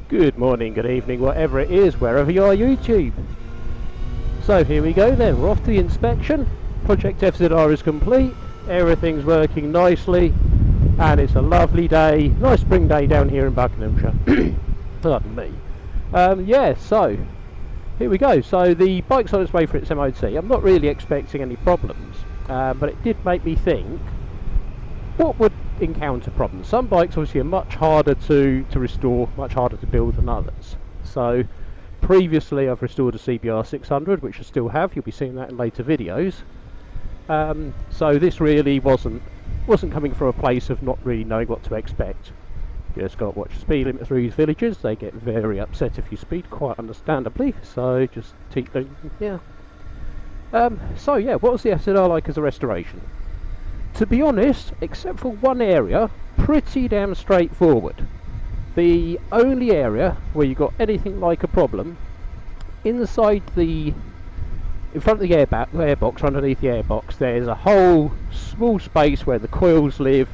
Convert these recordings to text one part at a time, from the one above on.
Good morning, good evening, whatever it is, wherever you are, YouTube. So here we go then, we're off to the inspection. Project FZR is complete, everything's working nicely, and it's a lovely day, nice spring day down here in Buckinghamshire. Pardon me. Yeah, so here we go. So the bike's on its way for its MOT. I'm not really expecting any problems, but it did make me think, what would encounter problems? Some bikes obviously are much harder to restore, much harder to build than others. So previously I've restored a CBR 600, which I still have. You'll be seeing that in later videos. So this really wasn't coming from a place of not really knowing what to expect. You just got to watch the speed limit through these villages. They get very upset if you speed, quite understandably. So just teach them, yeah. So yeah, what was the FZR like as a restoration? To be honest, except for one area, pretty damn straightforward. The only area where you got anything like a problem, in front of the airbox, underneath the airbox, there's a whole small space where the coils live,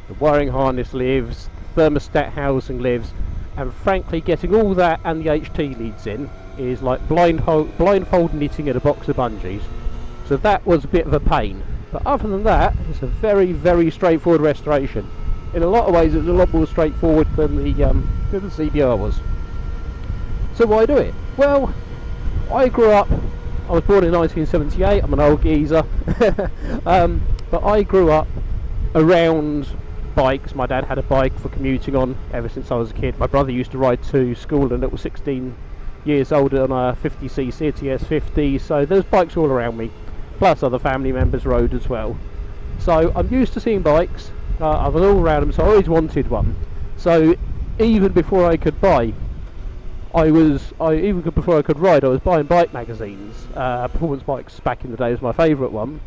the wiring harness lives, the thermostat housing lives, and frankly getting all that and the HT leads in is like blindfold knitting at a box of bungees. So that was a bit of a pain. But other than that, it's a very, very straightforward restoration. In a lot of ways, it's a lot more straightforward than the CBR was. So why do it? Well, I grew up, I was born in 1978, I'm an old geezer, but I grew up around bikes. My dad had a bike for commuting on ever since I was a kid. My brother used to ride to school and it was 16 years old on a 50cc TS50, so there's bikes all around me. Plus other family members rode as well. So I'm used to seeing bikes. I was all around them, so I always wanted one. So even before I could buy, even before I could ride, I was buying bike magazines. Performance Bikes back in the day was my favourite one,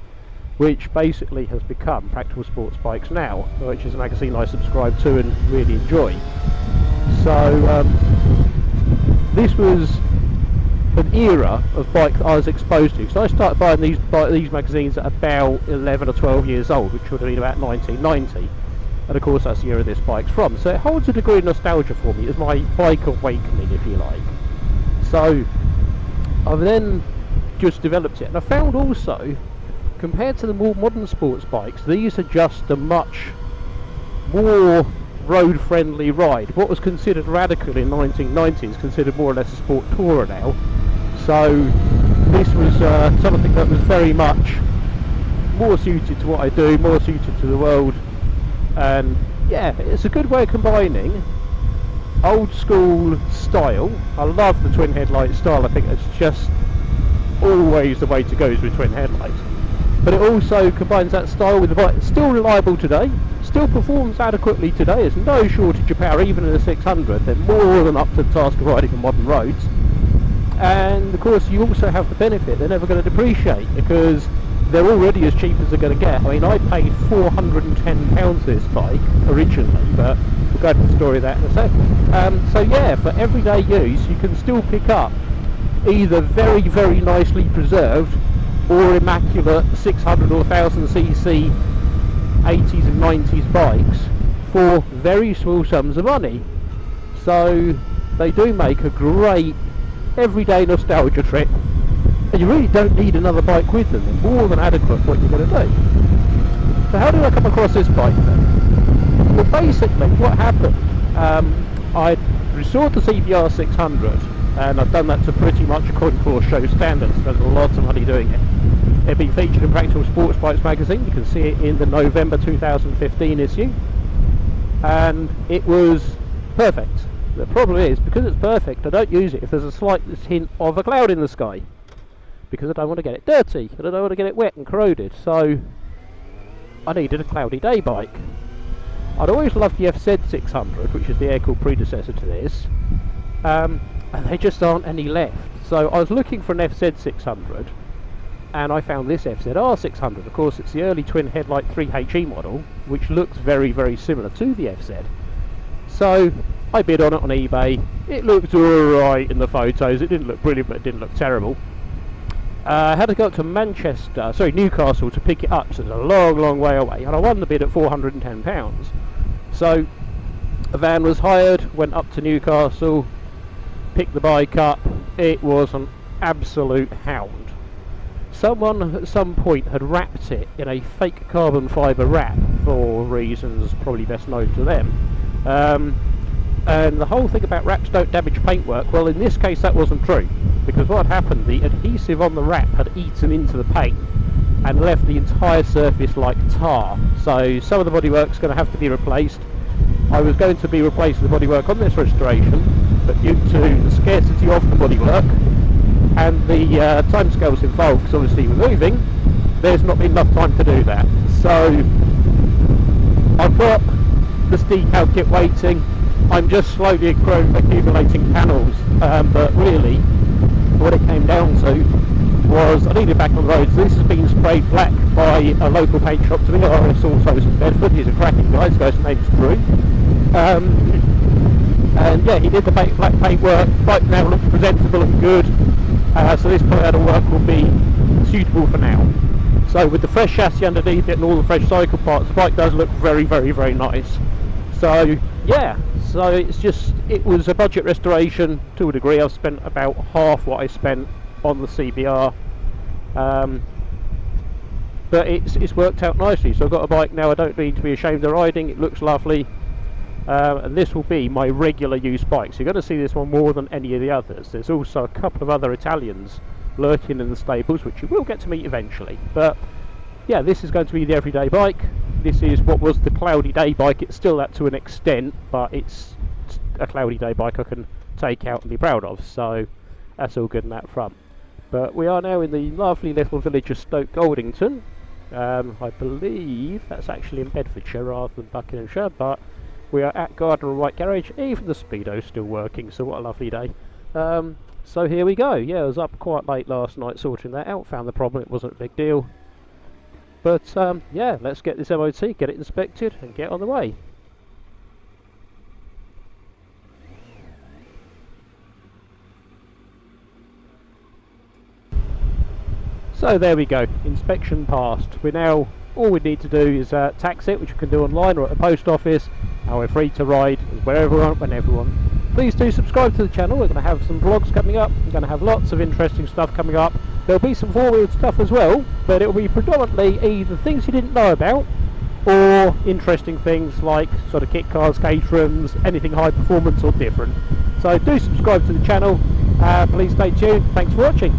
which basically has become Practical Sports Bikes now, which is a magazine I subscribe to and really enjoy. So this was an era of bike that I was exposed to. So I started buying these magazines at about 11 or 12 years old, which would have been about 1990. And of course that's the era this bike's from. So it holds a degree of nostalgia for me. It's my bike awakening, if you like. So I've then just developed it. And I found also, compared to the more modern sports bikes, these are just a much more road-friendly ride. What was considered radical in 1990 is considered more or less a sport tourer now. So this was something that was very much more suited to what I do, more suited to the world, and yeah, it's a good way of combining old school style. I love the twin headlight style. I think it's just always the way to go is with twin headlights. But it also combines that style with the bike. It's still reliable today, still performs adequately today. There's no shortage of power even in a 600. They're more than up to the task of riding on modern roads. And of course you also have the benefit, they're never going to depreciate because they're already as cheap as they're going to get. I mean, I paid £410 for this bike originally, but we'll go into the story of that in a second. So yeah, for everyday use you can still pick up either very, very nicely preserved or immaculate 600 or 1000cc 80s and 90s bikes for very small sums of money. So they do make a great everyday nostalgia trip, and you really don't need another bike with them. They're more than adequate for what you're going to do. So how did I come across this bike then? Well, basically what happened, I restored the CBR 600 and I've done that to pretty much according to show standards. Spent lots of money doing it. It'd been featured in Practical Sports Bikes magazine. You can see it in the November 2015 issue, and it was perfect. The problem is, because it's perfect, I don't use it if there's a slight hint of a cloud in the sky, because I don't want to get it dirty and I don't want to get it wet and corroded. So I needed a cloudy day bike. I'd always loved the FZ 600, which is the air-cooled predecessor to this, and there just aren't any left. So I was looking for an FZ 600 and I found this FZR 600. Of course it's the early twin headlight 3HE model, which looks very, very similar to the FZ. So I bid on it on eBay. It looked alright in the photos. It didn't look brilliant, but it didn't look terrible. I had to go up to Newcastle to pick it up, so it's a long, long way away, and I won the bid at £410. So A van was hired, went up to Newcastle, picked the bike up. It was an absolute hound. Someone at some point had wrapped it in a fake carbon fibre wrap for reasons probably best known to them. And the whole thing about wraps don't damage paintwork, well in this case that wasn't true, because what had happened, the adhesive on the wrap had eaten into the paint and left the entire surface like tar. So some of the bodywork's going to have to be replaced. I was going to be replacing the bodywork on this restoration, but due to the scarcity of the bodywork and the timescales involved, because obviously we're moving, there's not been enough time to do that. So I've got this decal kit waiting. I'm just slowly accumulating panels, but really what it came down to was I needed back on the road. So this has been sprayed black by a local paint shop to me, RS Autos in Bedford. He's a cracking guy, his guy's name's Drew. And yeah, he did the black paint work. Bike now looks presentable and good, so this pedal work will be suitable for now. So with the fresh chassis underneath it and all the fresh cycle parts, the bike does look very, very, very nice. So yeah, so it was a budget restoration to a degree. I've spent about half what I spent on the CBR, but it's worked out nicely. So I've got a bike now I don't need to be ashamed of riding. It looks lovely, and this will be my regular use bike. So you're going to see this one more than any of the others. There's also a couple of other Italians lurking in the stables, which you will get to meet eventually. But yeah, this is going to be the everyday bike. This is what was the cloudy day bike. It's still that to an extent, but it's a cloudy day bike I can take out and be proud of. So that's all good in that front. But we are now in the lovely little village of Stoke Goldington. I believe that's actually in Bedfordshire rather than Buckinghamshire, but we are at Gardner and White Garage. Even the Speedo's still working, so what a lovely day. So here we go. Yeah, I was up quite late last night sorting that out, found the problem, it wasn't a big deal. But yeah, let's get this MOT, get it inspected and get on the way. So there we go, inspection passed. All we need to do is tax it, which we can do online or at the post office, and we're free to ride wherever we want, whenever we want. Please do subscribe to the channel. We're going to have some vlogs coming up, we're going to have lots of interesting stuff coming up. There'll be some four-wheeled stuff as well, but it will be predominantly either things you didn't know about or interesting things like sort of kit cars, caterhams, anything high performance or different. So do subscribe to the channel, please stay tuned, thanks for watching.